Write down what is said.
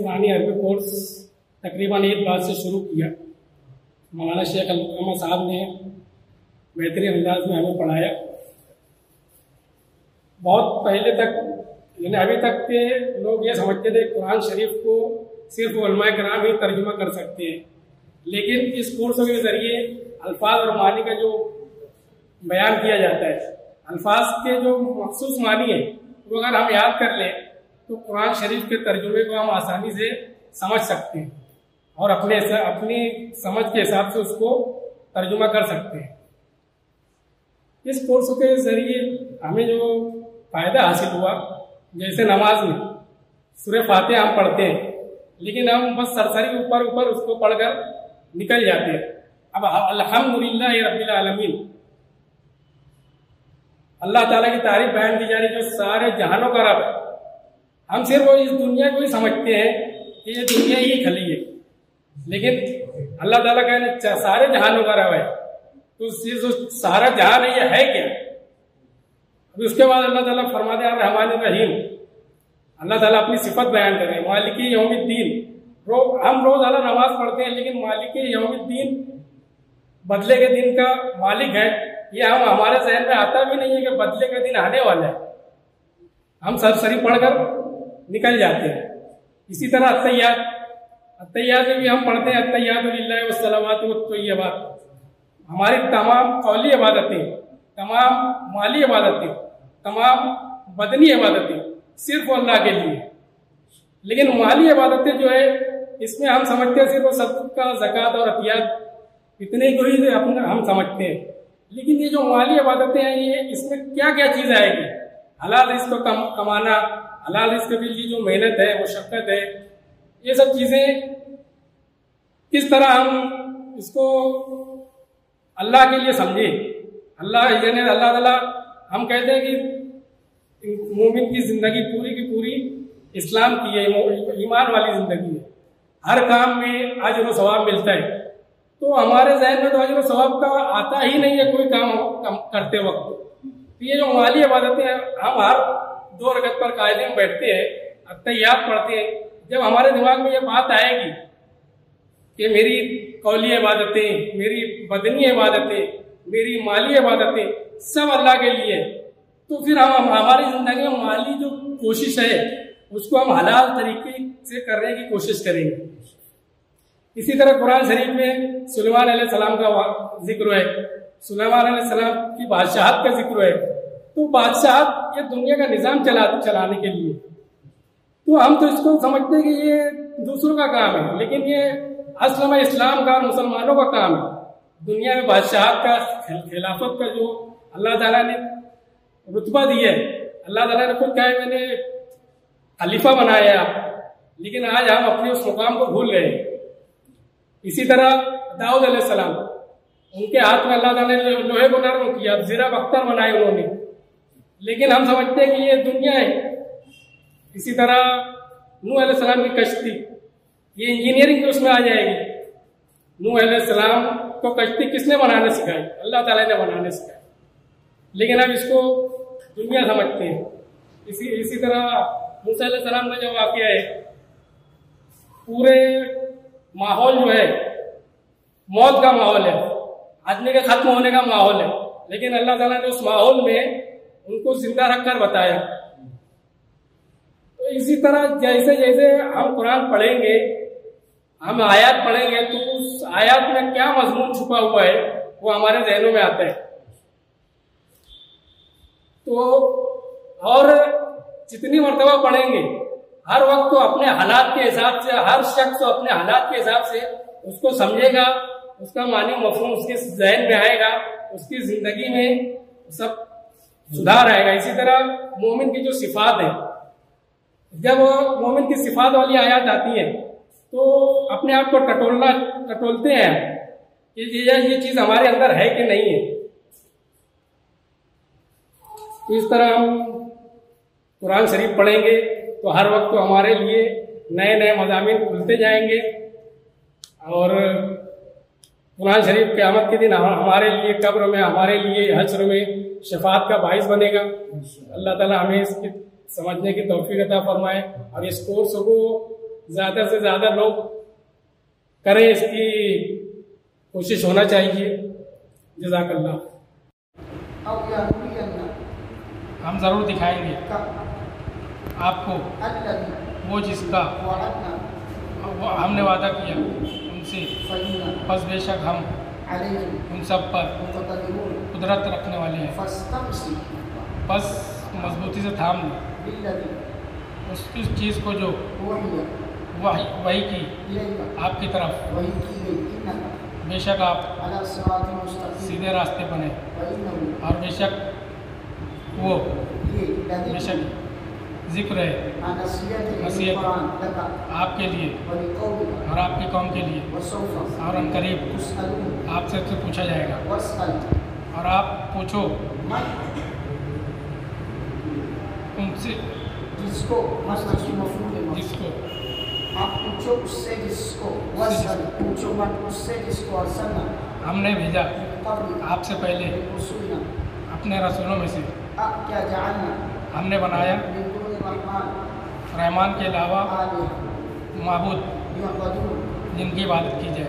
कुरानी अरबी कोर्स तकरीबन ईद बाद से शुरू किया। मौलाना शेख अहमद साहब ने बेहतरीन अंदाज में हमें पढ़ाया। बहुत पहले तक यानी अभी तक के लोग ये समझते थे कुरान शरीफ को सिर्फ उलमाए किराम ही तर्जुमा कर सकते हैं, लेकिन इस कोर्स के ज़रिए अल्फाज और मानी का जो बयान किया जाता है, अल्फाज के जो मखसूस मानी है वो अगर हम याद कर लें तो कुरान शरीफ के तर्जुमे को हम आसानी से समझ सकते हैं और अपनी समझ के हिसाब से उसको तर्जुमा कर सकते हैं। इस कोर्स के ज़रिए हमें जो फ़ायदा हासिल हुआ, जैसे नमाज में सूरह फातिहा हम पढ़ते हैं, लेकिन हम बस सरसरी ऊपर उसको पढ़कर निकल जाते हैं। अब अल्हम्दुलिल्लाह रब्बिल आलमीन, अल्लाह ताला की तारीफ बयान की जा रही है जो सारे जहानों का रब है। हम सिर्फ इस दुनिया को ही समझते हैं कि ये दुनिया ही खली है, लेकिन अल्लाह ताला का सारे जहानों का रब है, तो जो सारा जहान है ये है क्या? अभी उसके बाद अल्लाह ताला फरमाते हैं रहमान रहीम, अल्लाह ताला अपनी सिफत बयान कर रहे हैं। मालिकी यौमिद्दीन, हम रोज़ाना नमाज पढ़ते हैं, लेकिन मालिकी यौमिद्दीन बदले के दिन का मालिक है, ये हमारे जहन में आता भी नहीं है कि बदले का दिन आने वाला है। हम सरसरी पढ़कर निकल जाते हैं। इसी तरह अत्तहियात में भी हम पढ़ते हैं अत्तहियातु लिल्लाहि वस्सलावातु वत्तय्यिबात। हमारी तमाम कौली इबादतें, तमाम माली इबादतें, तमाम बदनी इबादतें सिर्फ अल्लाह के लिए। लेकिन माली इबादतें जो है इसमें हम समझते हैं सिर्फ सदका, ज़कात और अतियात, इतने को ही हम समझते हैं। लेकिन ये जो माली इबादतें हैं, ये इसमें क्या क्या चीज़ आएगी? हलाल रिज़्क़ कमाना, हलाल रिज़्क़ के लिए जो मेहनत है, मुशक्क़त है, ये सब चीज़ें किस तरह हम इसको अल्लाह के लिए समझे। अल्लाह ताला, हम कहते हैं कि मोमिन की ज़िंदगी पूरी की पूरी इस्लाम की है, ईमान वाली ज़िंदगी है, हर काम में अजर व सवाब मिलता है। तो हमारे ज़हन में तो अजर व सवाब का आता ही नहीं है कोई काम करते वक्त। तो ये जो माली इबादतें हैं, हम हर 2 रकत पर कायदे में बैठते हैं, अत्तहियात पढ़ते हैं, जब हमारे दिमाग में ये बात आएगी कि मेरी कौली इबादतें, मेरी बदनी इबादतें, मेरी माली इबादतें सब अल्लाह के लिए, तो फिर हम हमारी ज़िंदगी में माली जो कोशिश है उसको हम हलाल तरीके से करने की कोशिश करेंगे। इसी तरह कुरान शरीफ में सुलेमान अलैहिस्सलाम का जिक्र है, सुलेमान अलैहिस्सलाम की बादशाहत का जिक्र है। तो बादशाहत ये दुनिया का निज़ाम चलाने के लिए, तो हम तो इसको समझते हैं कि ये दूसरों का काम है, लेकिन ये असल में इस्लाम का, मुसलमानों का काम है। दुनिया में बादशाहत का, खिलाफत का जो अल्लाह ताला ने रुतबा दिया है, अल्लाह ताला ने खुद कहा है मैंने खलीफा बनाया, लेकिन आज हम अपने उस मुकाम को भूल गए। इसी तरह दाऊद अलैहिस्सलाम, उनके हाथ में अल्लाह ताला ने लोहे को नरम किया, ज़रा बख्तर बनाए उन्होंने, लेकिन हम समझते हैं कि ये दुनिया है। इसी तरह नूह अलैहिस्सलाम की कश्ती, ये इंजीनियरिंग उसमें आ जाएगी। नूह अलैहिस्सलाम को कश्ती किसने बनाना सिखाई? अल्लाह ताला ने बनाने सिखाई, लेकिन अब इसको दुनिया समझते हैं। इसी तरह मूसा अलैहिस्सलाम का जो वाक़या है, पूरे माहौल जो है मौत का माहौल है, आदमी के खत्म होने का माहौल है, लेकिन अल्लाह ताला ने उस माहौल में उनको जिंदा रखकर बताया। तो इसी तरह जैसे जैसे हम कुरान पढ़ेंगे, हम आयत पढ़ेंगे, तो उस आयत में क्या मजमून छुपा हुआ है वो हमारे जहनों में आता है। तो और जितनी मर्तबा पढ़ेंगे, हर वक्त तो अपने हालात के हिसाब से, हर शख्स अपने हालात के हिसाब से उसको समझेगा, उसका मानी मफहूम उसके जहन में आएगा, उसकी जिंदगी में सब सुधार आएगा। इसी तरह मोमिन की जो सिफात है, जब मोमिन की सिफात वाली आयत आती है तो अपने आप को टटोलते हैं कि ये चीज हमारे अंदर है कि नहीं है। तो इस तरह हम कुरान शरीफ पढ़ेंगे तो हर वक्त तो हमारे लिए नए नए मज़ामीन खुलते जाएंगे, और कुरान शरीफ क़यामत के दिन हमारे लिए कब्र में, हमारे लिए हश्र में शफाअत का बाइस बनेगा। अल्लाह ताला हमें इसकी समझने की तौफीक अता फरमाए और इस कोर्स को زیادہ سے زیادہ لوگ کریں، اس کی کوشش ہونا چاہیے. جزاک اللہ. أو يرينا ہم ضرور دکھائیں گے آپ کو الذي وہ جس کا وعدنا وہ ہم نے وعدہ کیا ان سے، فإنا بس بے شک ہم عليهم ان سب پر مقتدرون قدرت رکھنے والے ہیں. فاستمسك بس مضبوطی سے تھام لو بالذي اس چیز کو جو وحي وہی کی إليك آپ کی طرف، وحي إنك بے شک آپ على صراط مستقيم سیدھے راستے پر ہیں. وإنه اور بے شک وہ بے لذكر شک ذکر ہے نصيحة القرآن لك آپ کے لیے ولقومك اور آپ کی قوم کے لیے. وسوف اور ان قریب تسألون آپ سے پوچھا جائے گا. واسأل اور آپ پوچھو من ان سے جس کو مثلا کی مفعول جس کو آپ پوچھو اس سے جس کو واسأل پوچھو من اس سے جس کو ارسلنا ہم نے بھیجا قبل آپ سے پہلے رسولنا اپنے رسولوں میں سے. کیا جعلنا ہم نے بنایا من دون الرحمن رحمان کے علاوہ آلهة معبود يعبدون جن کی عبادت کی جائے.